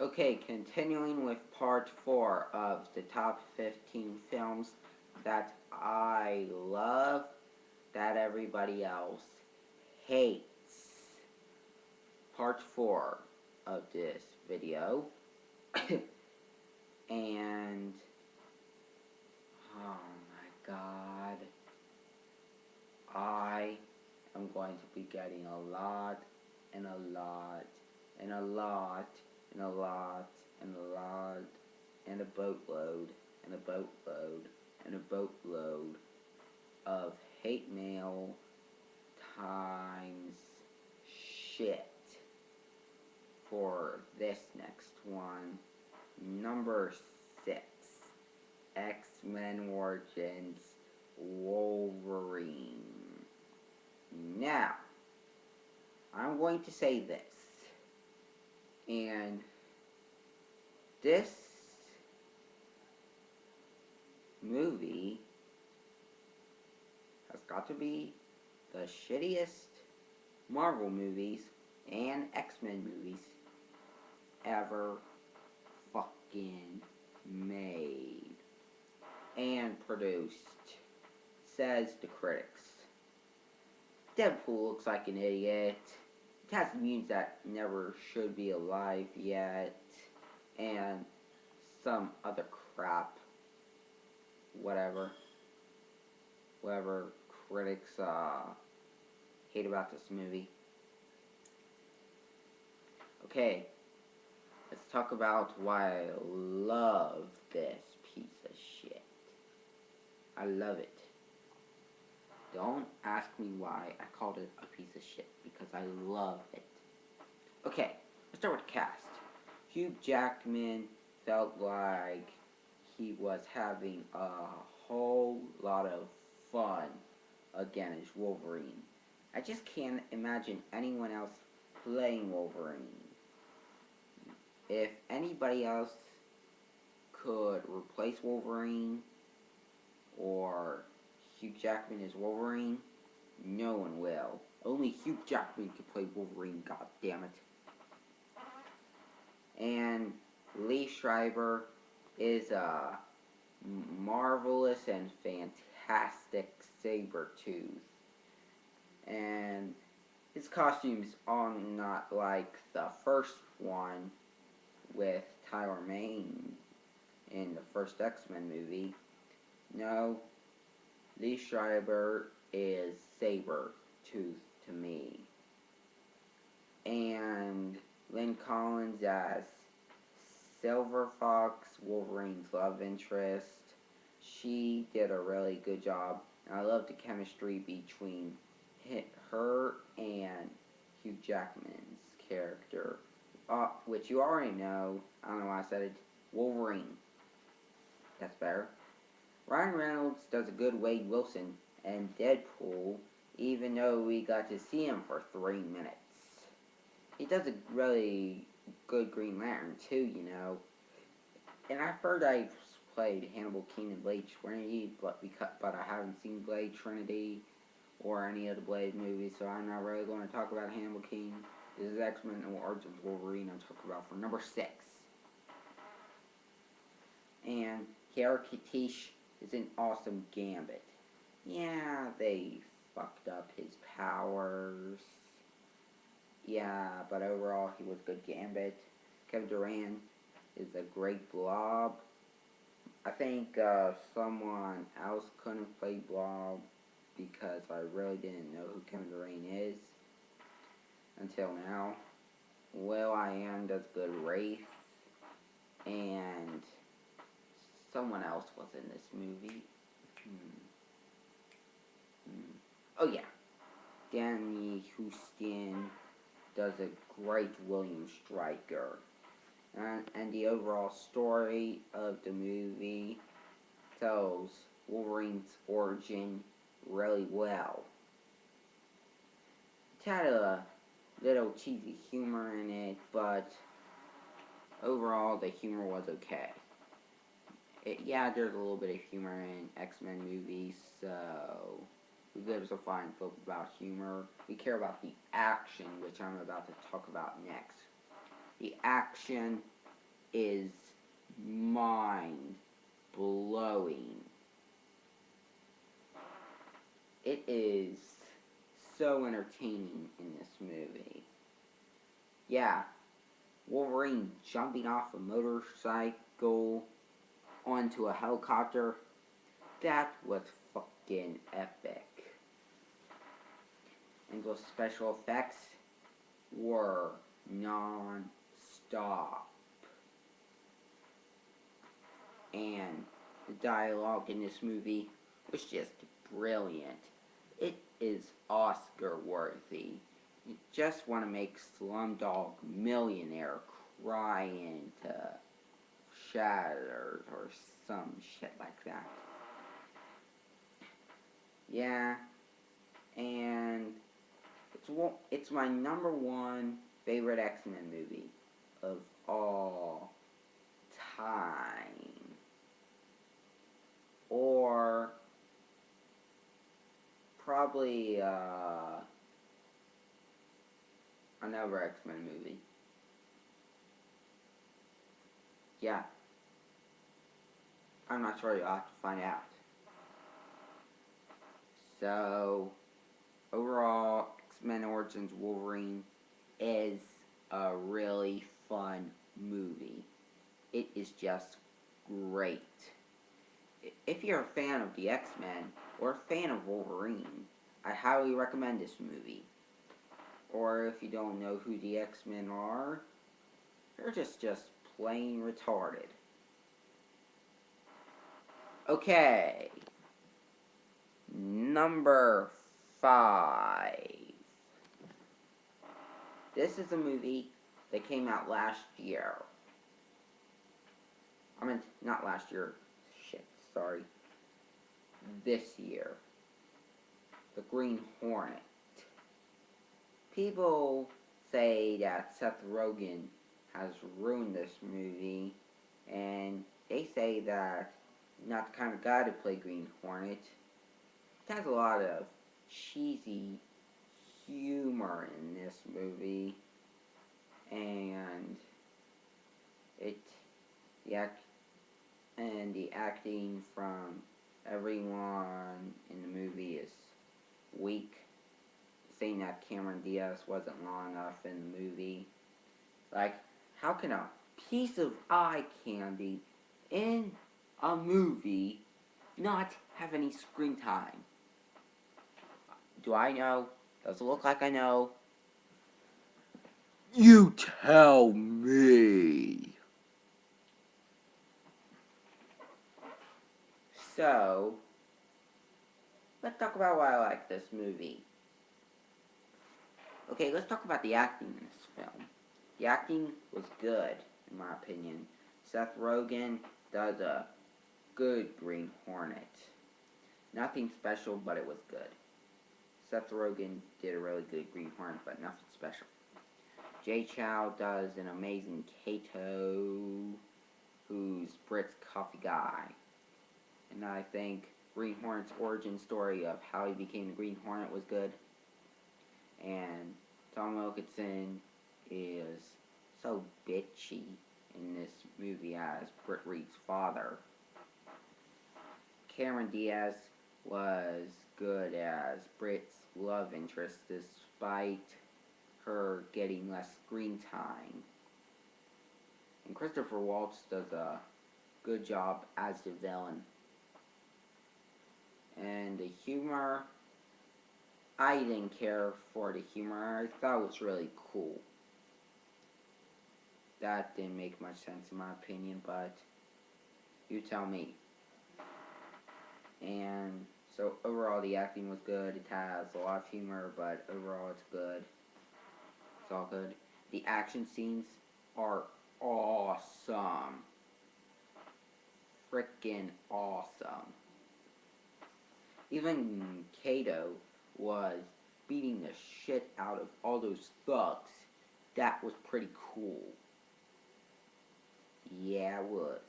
Okay, continuing with part 4 of the top 15 films that I love that everybody else hates. Part 4 of this video. And, oh my god, I am going to be getting a lot, and a lot, and a lot, and a lot, and a lot, and a boatload, and a boatload, and a boatload of hate mail times shit for this next one. Number 6, X-Men Origins Wolverine. Now, I'm going to say this, and this movie has got to be the shittiest Marvel movies and X-Men movies ever fucking made and produced, says the critics. Deadpool looks like an idiot. It has mutants that never should be alive yet, and some other crap. Whatever critics hate about this movie. Okay, let's talk about why I love this piece of shit. I love it. Don't ask me why I called it a piece of shit, because I love it. Okay, let's start with the cast. Hugh Jackman felt like he was having a whole lot of fun again as Wolverine. I just can't imagine anyone else playing Wolverine. If anybody else could replace Wolverine, or Hugh Jackman is Wolverine, no one will. Only Hugh Jackman can play Wolverine, god damn it. And Lee Schreiber is a marvelous and fantastic Sabretooth. And his costumes are not like the first one with Tyler Mane in the first X-Men movie. No, Lee Schreiber is Sabretooth to me. And Lynn Collins as Silver Fox, Wolverine's love interest. She did a really good job. And I love the chemistry between her and Hugh Jackman's character. Which you already know. I don't know why I said it. Wolverine. That's better. Ryan Reynolds does a good Wade Wilson and Deadpool, even though we got to see him for 3 minutes. He does a really good Green Lantern too, you know. And I've heard I've played Hannibal Keene and Blade Trinity, but I haven't seen Blade Trinity or any of the Blade movies, so I'm not really going to talk about Hannibal Keene. This is X-Men Origins Wolverine I'm talking about for number 6. And Kiara Katish is an awesome Gambit. Yeah, they fucked up his powers. Yeah, but overall he was good Gambit. Kevin Durant is a great Blob. I think someone else couldn't play Blob because I really didn't know who Kevin Durant is until now. Will.i.am does good Wraith, and someone else was in this movie. Oh yeah, Danny Huston does a great William Stryker. And the overall story of the movie tells Wolverine's origin really well. It had a little cheesy humor in it, but overall the humor was okay. Yeah, there's a little bit of humor in X-Men movies, so who gives a fine flip about humor? We care about the action, which I'm about to talk about next. The action is mind blowing. It is so entertaining in this movie. Yeah, Wolverine jumping off a motorcycle onto a helicopter. That was fucking epic. And those special effects were non-stop. And the dialogue in this movie was just brilliant. It is Oscar worthy. You just want to make Slumdog Millionaire cry into shatters or some shit like that. Yeah, and it's my number one favorite X-Men movie of all time. Or probably another X-Men movie. Yeah, I'm not sure, you'll have to find out. So, overall, X-Men Origins Wolverine is a really fun movie. It is just great. If you're a fan of the X-Men or a fan of Wolverine, I highly recommend this movie. Or if you don't know who the X-Men are, they're just plain retarded. Okay. Number 5. This is a movie that came out last year. I mean, not last year. Shit, sorry. This year. The Green Hornet. People say that Seth Rogen has ruined this movie, and they say that not the kind of guy to play Green Hornet. It has a lot of cheesy humor in this movie, and the acting from everyone in the movie is weak. Saying that Cameron Diaz wasn't long enough in the movie. Like, how can a piece of eye candy in a movie not have any screen time? Do I know? Does it look like I know? You tell me. So, let's talk about why I like this movie. Okay, let's talk about the acting in this film. The acting was good, in my opinion. Seth Rogen does a good Green Hornet. Nothing special, but it was good. Seth Rogen did a really good Green Hornet, but nothing special. Jay Chow does an amazing Kato, who's Brit's coffee guy. And I think Green Hornet's origin story of how he became the Green Hornet was good. And Tom Wilkinson is so bitchy in this movie as Britt Reed's father. Cameron Diaz was good as Britt's love interest despite her getting less screen time. And Christopher Waltz does a good job as the villain. And the humor, I didn't care for the humor. I thought it was really cool. That didn't make much sense in my opinion, but you tell me. And so overall the acting was good. It has a lot of humor, but overall it's good. It's all good. The action scenes are awesome. Frickin' awesome. Even Kato was beating the shit out of all those thugs. That was pretty cool. Yeah, it was.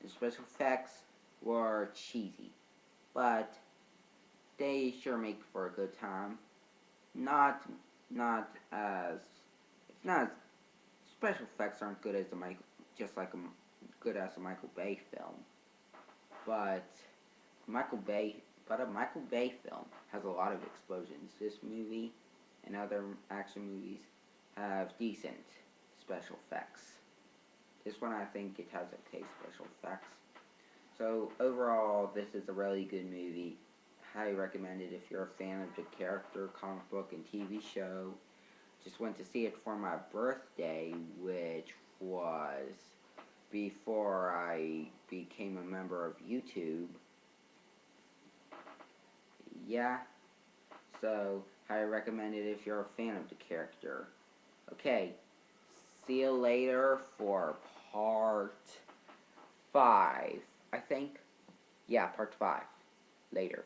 The special effects were cheesy, but they sure make for a good time. Not as, it's not as, special effects aren't good as the just like good as a Michael Bay film. But a Michael Bay film has a lot of explosions. This movie and other action movies have decent special effects. This one, I think it has okay special effects. So overall, this is a really good movie. Highly recommend it if you're a fan of the character, comic book, and TV show. Just went to see it for my birthday, which was before I became a member of YouTube. Yeah, so highly recommend it if you're a fan of the character. Okay, see you later for part 5, I think. Yeah, part 5. Later.